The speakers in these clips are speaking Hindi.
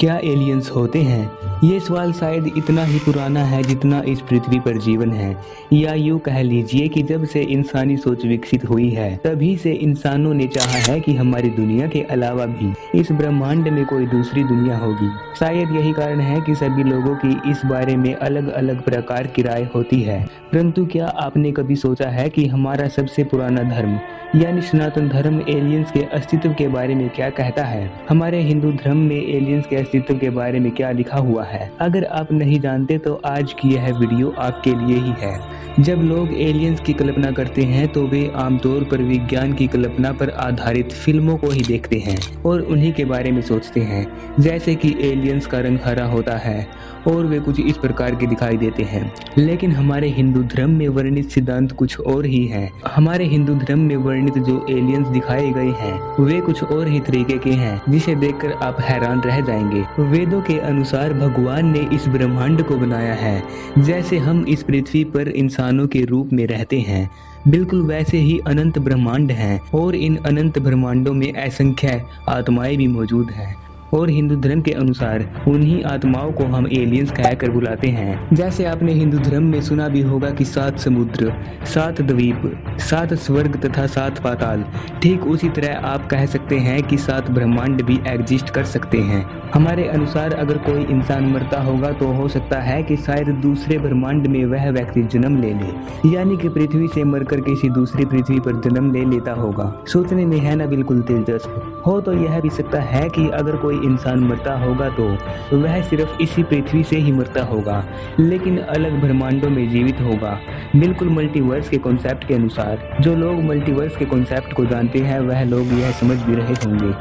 क्या एलियंस होते हैं? ये सवाल शायद इतना ही पुराना है जितना इस पृथ्वी पर जीवन है, या यूँ कह लीजिए कि जब से इंसानी सोच विकसित हुई है तभी से इंसानों ने चाहा है कि हमारी दुनिया के अलावा भी इस ब्रह्मांड में कोई दूसरी दुनिया होगी। शायद यही कारण है कि सभी लोगों की इस बारे में अलग अलग प्रकार की राय होती है। परंतु क्या आपने कभी सोचा है कि हमारा सबसे पुराना धर्म यानी सनातन धर्म एलियंस के अस्तित्व के बारे में क्या कहता है? हमारे हिंदू धर्म में एलियंस के अस्तित्व के बारे में क्या लिखा हुआ है? अगर आप नहीं जानते तो आज की यह वीडियो आपके लिए ही है। जब लोग एलियंस की कल्पना करते हैं तो वे आमतौर पर विज्ञान की कल्पना पर आधारित फिल्मों को ही देखते हैं और उन्हीं के बारे में सोचते हैं, जैसे कि एलियंस का रंग हरा होता है और वे कुछ इस प्रकार के दिखाई देते हैं। लेकिन हमारे हिंदू धर्म में वर्णित सिद्धांत कुछ और ही है। हमारे हिंदू धर्म में वर्णित जो एलियंस दिखाए गए हैं वे कुछ और ही तरीके के हैं, जिसे देखकर आप हैरान रह जाएंगे। वेदों के अनुसार भगवान ने इस ब्रह्मांड को बनाया है जैसे हम इस पृथ्वी पर इंसानों के रूप में रहते हैं, बिल्कुल वैसे ही अनंत ब्रह्मांड हैं और इन अनंत ब्रह्मांडों में असंख्य आत्माएं भी मौजूद हैं। और हिंदू धर्म के अनुसार उन्हीं आत्माओं को हम एलियंस कहकर बुलाते हैं। जैसे आपने हिंदू धर्म में सुना भी होगा कि 7 समुद्र, 7 द्वीप, 7 स्वर्ग तथा 7 पाताल, ठीक उसी तरह आप कह सकते हैं कि 7 ब्रह्मांड भी एग्जिस्ट कर सकते हैं। हमारे अनुसार अगर कोई इंसान मरता होगा तो हो सकता है कि शायद दूसरे ब्रह्मांड में वह व्यक्ति जन्म ले ले, यानी कि पृथ्वी से मरकर किसी दूसरी पृथ्वी पर जन्म ले लेता होगा। सोचने में है ना बिल्कुल दिलचस्प। हो तो यह भी सकता है कि अगर कोई इंसान मरता होगा तो वह सिर्फ इसी पृथ्वी से ही मरता होगा, लेकिन अलग ब्रह्मांडों में जीवित होगा। बिल्कुल मल्टीवर्स के कॉन्सेप्ट के अनुसार। जो लोग मल्टीवर्स के कॉन्सेप्ट को जानते हैं वह लोग यह समझ भी रहे होंगे।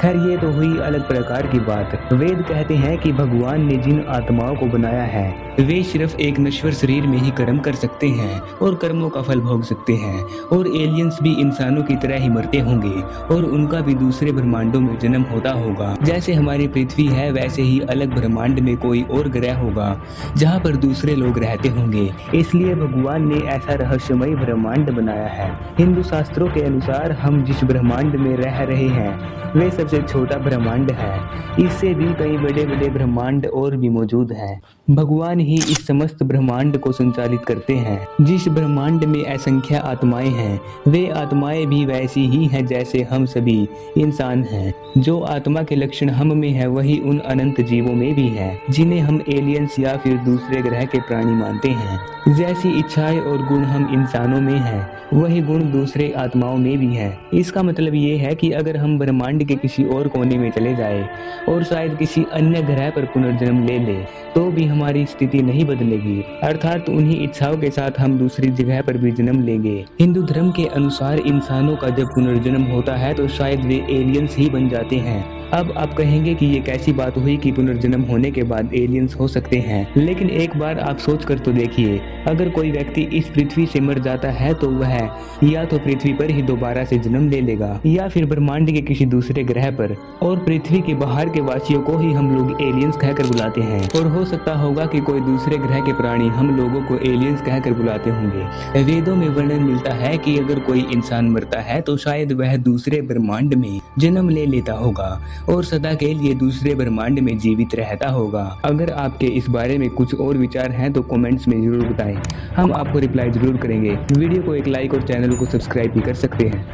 खैर ये तो हुई अलग प्रकार की बात। वेद कहते हैं कि भगवान ने जिन आत्माओं को बनाया है वे सिर्फ एक नश्वर शरीर में ही कर्म कर सकते हैं और कर्मों का फल भोग सकते हैं, और एलियंस भी इंसानों की तरह ही मरते होंगे और उनका भी दूसरे ब्रह्मांडों में जन्म होता होगा। जैसे हमारी पृथ्वी है वैसे ही अलग ब्रह्मांड में कोई और ग्रह होगा जहाँ पर दूसरे लोग रहते होंगे। इसलिए भगवान ने ऐसा रहस्यमय ब्रह्मांड बनाया है। हिंदू शास्त्रों के अनुसार हम जिस ब्रह्मांड में रह रहे हैं वे सबसे छोटा ब्रह्मांड है। इससे भी कई बड़े बड़े ब्रह्मांड और भी मौजूद हैं। भगवान ही इस समस्त ब्रह्मांड को संचालित करते हैं। जिस ब्रह्मांड में असंख्य आत्माएं हैं वे आत्माएं भी वैसी ही हैं जैसे हम सभी इंसान हैं। जो आत्मा के लक्षण हम में है वही उन अनंत जीवों में भी है जिन्हें हम एलियंस या फिर दूसरे ग्रह के प्राणी मानते हैं। जैसी इच्छाएं और गुण हम इंसानों में हैं वही गुण दूसरे आत्माओं में भी है। इसका मतलब ये है कि अगर हम ब्रह्मांड के किसी और कोने में चले जाए और शायद किसी अन्य ग्रह पर पुनर्जन्म ले ले तो भी हमारी स्थिति नहीं बदलेगी, अर्थात उन्हीं इच्छाओं के साथ हम दूसरी जगह पर भी जन्म लेंगे। हिंदू धर्म के अनुसार इंसानों का जब पुनर्जन्म होता है तो शायद वे एलियंस ही बन जाते हैं। अब आप कहेंगे कि ये कैसी बात हुई कि पुनर्जन्म होने के बाद एलियंस हो सकते हैं, लेकिन एक बार आप सोच कर तो देखिए, अगर कोई व्यक्ति इस पृथ्वी से मर जाता है तो वह या तो पृथ्वी पर ही दोबारा से जन्म ले लेगा या फिर ब्रह्मांड के किसी दूसरे ग्रह पर, और पृथ्वी के बाहर के वासियों को ही हम लोग एलियंस कहकर बुलाते हैं। और हो सकता होगा कि कोई दूसरे ग्रह के प्राणी हम लोगों को एलियंस कहकर बुलाते होंगे। वेदों में वर्णन मिलता है कि अगर कोई इंसान मरता है तो शायद वह दूसरे ब्रह्मांड में जन्म ले लेता होगा और सदा के लिए दूसरे ब्रह्मांड में जीवित रहता होगा। अगर आपके इस बारे में कुछ और विचार हैं तो कमेंट्स में जरूर बताएं, हम आपको रिप्लाई जरूर करेंगे। वीडियो को एक लाइक और चैनल को सब्सक्राइब भी कर सकते हैं।